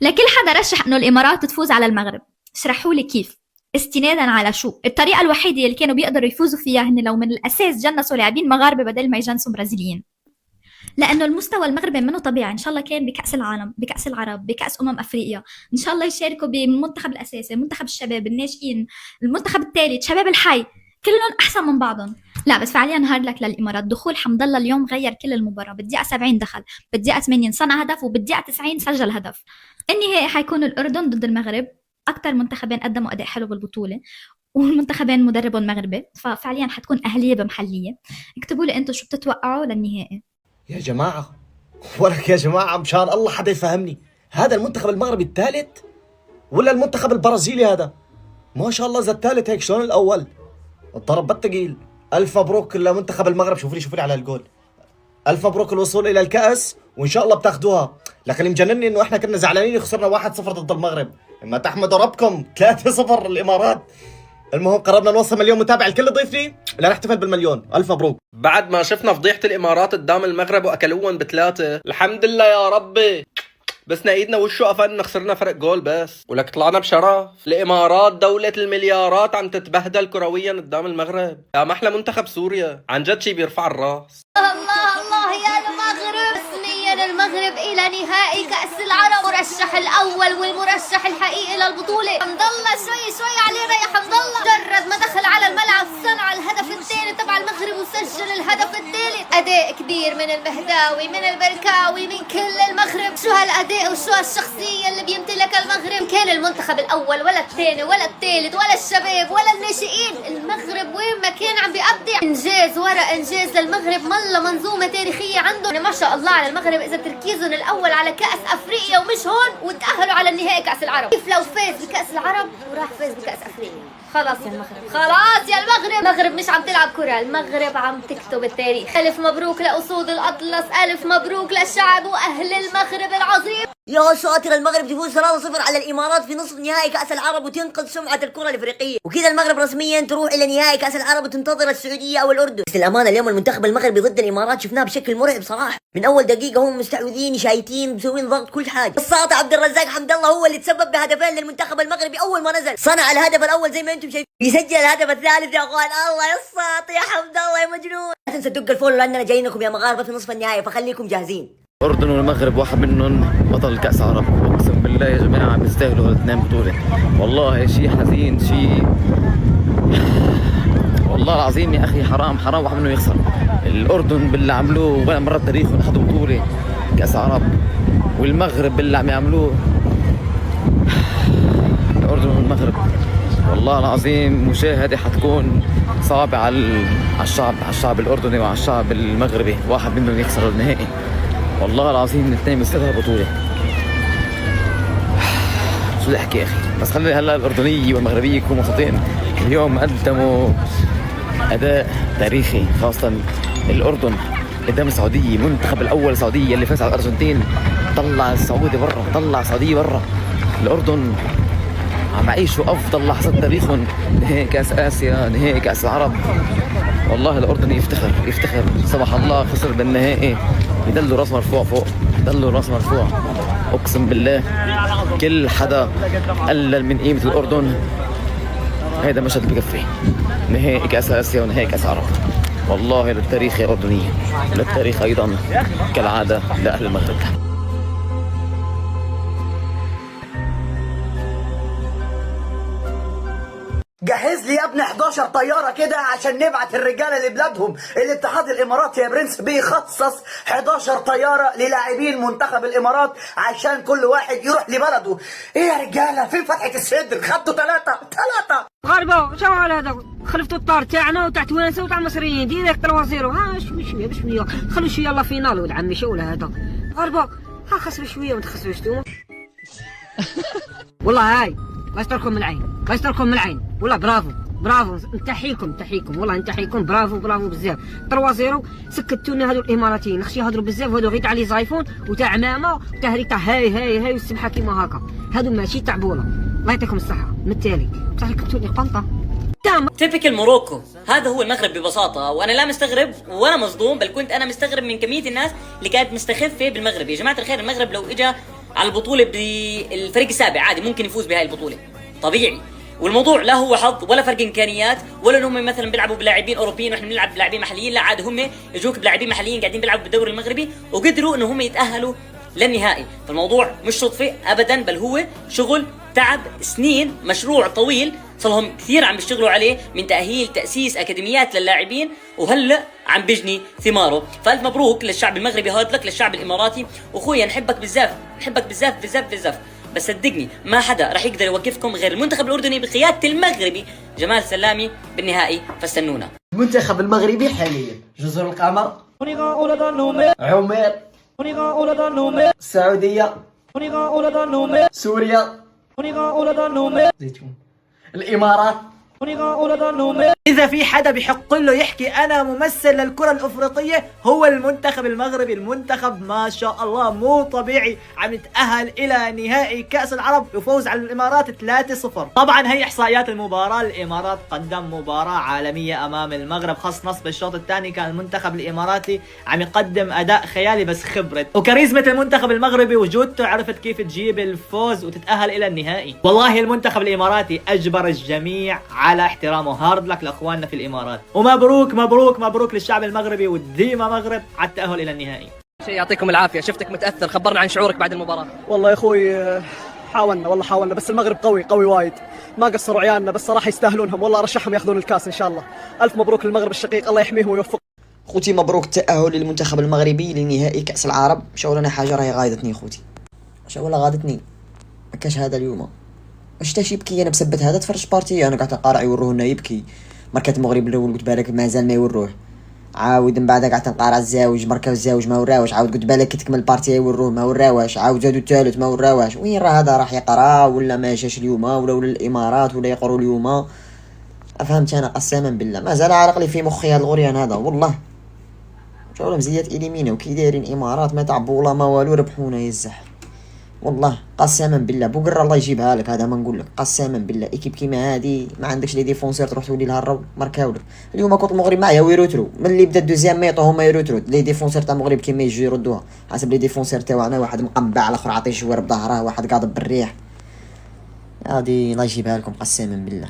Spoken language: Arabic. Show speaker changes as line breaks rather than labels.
لكل حدا رشح انه الامارات تفوز على المغرب، اشرحوا لي كيف؟ استنادا على شو؟ الطريقه الوحيده اللي كانوا بيقدروا يفوزوا فيها هن لو من الاساس جنسوا لاعبين مغاربه بدل ما يجنسوا برازيليين، لانه المستوى المغربي منه طبيعي. ان شاء الله كان بكاس العالم، بكاس العرب، بكاس افريقيا، ان شاء الله يشاركوا بالمنتخب الاساسي، منتخب الشباب الناشئين، المنتخب الثالث، شباب الحي، كلهم احسن من بعضهم. لا بس فعليا هارد لك للامارات. دخول حمد الله اليوم غير كل المباراه. بالدقيقه 70 دخل، بالدقيقه 80 صنع هدف، وبالدقيقه 90 سجل هدف. النهائي حيكون الاردن ضد المغرب، اكثر منتخبين قدموا اداء حلو بالبطوله، والمنتخبين مدربهم مغربي، ففعليا حتكون اهليه بمحليه. اكتبوا لي انتم شو بتتوقعوا للنهائي.
يا جماعة، ولك يا جماعة مشان الله حدا يفهمني، هذا المنتخب المغربي الثالث ولا المنتخب البرازيلي هذا؟ ما شاء الله، إذا الثالث هيك شلون الأول؟ الضرب بالثقيل. ألف مبروك لمنتخب المغرب. شوفوا لي على الجول. ألف مبروك الوصول إلى الكأس، وإن شاء الله بتاخدوها. لكن اللي مجنني إنه إحنا كنا زعلانين خسرنا 1-0 ضد المغرب، إما تحمدوا ربكم 3-0 الإمارات. المهم قررنا نوصل مليون متابع. الكل يضيفني لنحتفل بالمليون. ألف مبروك.
بعد ما شفنا فضيحة الإمارات قدام المغرب وأكلوهم ب3، الحمد لله يا ربي، بسنا ايدنا وشو قفلنا، خسرنا فرق جول بس، ولك طلعنا بشرف. الإمارات دولة المليارات عم تتبهدل كرويا قدام المغرب. يا محلى منتخب سوريا، عن جد شي بيرفع الراس.
الله الله يا المغرب، رسميا المغرب إلى نهائي كأس العرب، مرشح الأول والمرشح الحقيقي للبطولة. حمد الله شوي علينا يا حمد الله. مجرد ما دخل على الملعب صنع الهدف الثاني تبع المغرب وسجل الهدف الثالث. أداء كبير من المهداوي، من البركاوي، من كل المغرب. شو هالأداء وشو هالشخصية اللي بيمتلكها المغرب. كان المنتخب الأول ولا الثاني ولا الثالث ولا الشباب ولا الناشئين، المغرب وين ما كان عم بيبدع. إنجاز ورا إنجاز للمغرب، مالله منظومة تاريخية عندهم ما شاء الله على المغرب. إذا تركيزهم الأول على كأس أفريقيا ومش هون، وتأهلوا على النهائي كأس العرب. كيف لو فاز بكأس العرب وراح فاز بكأس أفريقيا؟ خلاص يا المغرب، خلاص يا المغرب. المغرب مش عم تلعب كرة، المغرب عم تكتب التاريخ. ألف مبروك لأسود الأطلس، ألف مبروك للشعب وأهل المغرب العظيم.
يا ساتر، المغرب تفوز 3-0 على الامارات في نصف نهائي كاس العرب وتنقذ سمعه الكره الافريقيه، وكذا المغرب رسميا تروح الى نهائي كاس العرب وتنتظر السعوديه او الاردن. بس للامانه اليوم المنتخب المغربي ضد الامارات شفناه بشكل مرعب صراحه. من اول دقيقه هم مستحوذين، شايتين، مسوين ضغط، كل حاجه. الساطع عبد الرزاق حمد الله هو اللي تسبب بهدفين للمنتخب المغربي اول ما نزل. صنع الهدف الاول زي ما انتم شايفين، بيسجل الهدف الثالث. يا اخوان الله يا الساطع يا حمد الله يا مجنون. لا تنسوا تدق الفولو لاننا جايين لكم يا مغاربه في نصف النهائي، فخليكم جاهزين.
الأردن والمغرب واحد منهم بطل كأس عرب، أقسم بالله يا جماعة بيستاهلوا الاثنين بطولة. والله شيء حزين، شيء والله العظيم يا أخي، حرام واحد منهم يخسر. الأردن باللي عملوه ولا مرة بتاريخهم أخذوا بطولة كأس عرب، والمغرب باللي عم يعملوه. الأردن والمغرب والله العظيم مشاهدة حتكون صعبة على الشعب الأردني وعلى الشعب المغربي، واحد منهم يخسر النهائي. والله العظيم الاثنين بيستاهلوا البطولة. شو بدي احكي يا اخي، بس خلينا هلا الاردنية والمغربية يكونوا مبسوطين. اليوم قدموا اداء تاريخي، خاصة الاردن قدام السعودية، المنتخب الاول السعودية اللي فاز على الارجنتين، طلع السعودية برا، طلع السعودية برا. الاردن عم يعيشوا افضل لحظات تاريخهم، نهائي كاس اسيا، نهائي كاس العرب. والله الاردن يفتخر. سبح الله خسر بالنهائي، يدلوا راس مرفوع فوق، يدلوا راس مرفوع. اقسم بالله كل حدا قلل من قيمة الاردن. هيدا مشهد بكفي، نهائي كاس اسيا ونهائي كاس عرب. والله للتاريخ يا اردنية، للتاريخ ايضا كالعادة لاهل المغرب.
جهز لي يا ابني 11 طياره كده عشان نبعت الرجاله لبلادهم. الاتحاد الاماراتي يا برنس بيخصص 11 طياره للاعبين منتخب الامارات عشان كل واحد يروح لبلده. ايه يا رجاله، فين فتحه الصدر؟ خدوا ثلاثه.
غربة شو على هذا؟ خلفتوا الطار تاعنا وتاع توانسه وتاع المصريين ديريكت الوزيرو. ها شويه بشويه، خلوا شويه يلا فينال ولد عمي. شو هذا غربة؟ ها خسروا شويه وما تخسروش انتوما. والله هاي الله يستركم من العين، الله يستركم من العين. والله برافو نتحيكم والله نتحيكم. برافو بزاف. 3-0 سكتونا هذو الاماراتيين، نخشي يهضروا بزاف، وهذو غير تاع لي زايفون وتاع عمامه وتاع هريتا هاي والسبحه كيما هكا. هذو ماشي تاع بوله. الله يعطيكم الصحه. من التالي بصح كتبتوني قنطه تام.
تيبيكال موروكو. هذا هو المغرب ببساطه، وانا لا مستغرب ولا مصدوم، بل كنت انا مستغرب من كميه الناس اللي كانت مستخفه بالمغرب. يا جماعه الخير، المغرب لو اجى على البطوله بالفريق السابع عادي ممكن يفوز بهاي البطوله طبيعي. والموضوع لا هو حظ ولا فرق امكانيات ولا انهم مثلا بيلعبوا بلاعبين اوروبيين واحنا بنلعب بلاعبين محليين، لا عاد هم يجوك بلاعبين محليين قاعدين بيلعبوا بالدوري المغربي وقدروا انهم يتاهلوا للنهائي. فالموضوع مش صدفه ابدا، بل هو شغل تعب سنين، مشروع طويل صار لهم كثير عم بيشتغلوا عليه من تاهيل تاسيس اكاديميات للاعبين، وهلا عم بيجني ثماره. فالف مبروك للشعب المغربي، هارد لك للشعب الاماراتي، واخويا نحبك بزاف، نحبك بزاف بزاف بزاف. بس صدقني ما حدا رح يقدر يوقفكم غير المنتخب الاردني بقياده المغربي جمال سلامي بالنهائي، فاستنونا.
المنتخب المغربي حاليا جزر القمر، عمان، السعودية، سوريا، زيتون، الإمارات. إذا في حدا بيحق له يحكي أنا ممثل للكرة الأفريقية هو المنتخب المغربي. المنتخب ما شاء الله مو طبيعي، عم يتأهل إلى نهائي كأس العرب وفوز على الإمارات 3-0. طبعا هي إحصائيات المباراة، الإمارات قدم مباراة عالمية أمام المغرب، خاص نصف الشوط الثاني كان المنتخب الإماراتي عم يقدم أداء خيالي، بس خبرة وكاريزمة المنتخب المغربي وجودته عرفت كيف تجيب الفوز وتتأهل إلى النهائي. والله المنتخب الإماراتي أجبر الجميع على احترامه. هارد لك لاخواننا في الامارات، ومبروك مبروك مبروك للشعب المغربي والديما مغرب على التاهل الى النهائي.
شيء يعطيكم العافيه، شفتك متاثر، خبرنا عن شعورك بعد المباراه.
والله يا اخوي حاولنا، والله حاولنا، بس المغرب قوي قوي وايد، ما قصروا عيالنا، بس صراحه يستاهلونهم، والله ارشحهم ياخذون الكاس ان شاء الله. الف مبروك للمغرب الشقيق، الله يحميهم ويوفقهم.
خوتي مبروك التاهل للمنتخب المغربي لنهائي كاس العرب. شاول انا حاجه راهي غايدتني خوتي، شاول غادتني، ما كاش هذا اليوم. واش تاش يبكي؟ انا بسبت هذا تفرج بارتي، انا قاعد نقارع يوروه لنا يبكي. مركات المغرب الاول قلت بالك مازال ما يوروه، عاود من بعد قاعد نقارع الزاوج، مركز الزاوج ما وراوش، عاود قلت بالك كي تكمل البارتي يوروه ما وراوش، عاود زادوا الثالث ما وراوش. وين راه هذا راح يقرا ولا ما جاش اليوم ولا الامارات ولا يقروا اليوم؟ فهمت انا قسما بالله مازال عارق لي في مخي هذا الغريان هذا والله. شغل مزيات اليمينه وكي دايرين الامارات ما تعبوا ولا ما والو، ربحونا يا الزح والله قسما بالله. بوقرا الله يجيبها لك، هذا ما نقول لك قسما بالله. ايكيب كيما هذه ما عندكش لي ديفونسير تروح تولي لها الرو مركاولو. اليوم كنت المغرب معايا ويروترو، ملي بدا الدوزيام ما يعطوهم يروترو لي ديفونسير تاع المغرب كيما يجي يردوها حسب لي ديفونسير تاعنا، واحد مقبع الاخر عاطيه جوار بظهره، واحد قاضب بالريح. هذه الله يجيبها لكم قسما بالله.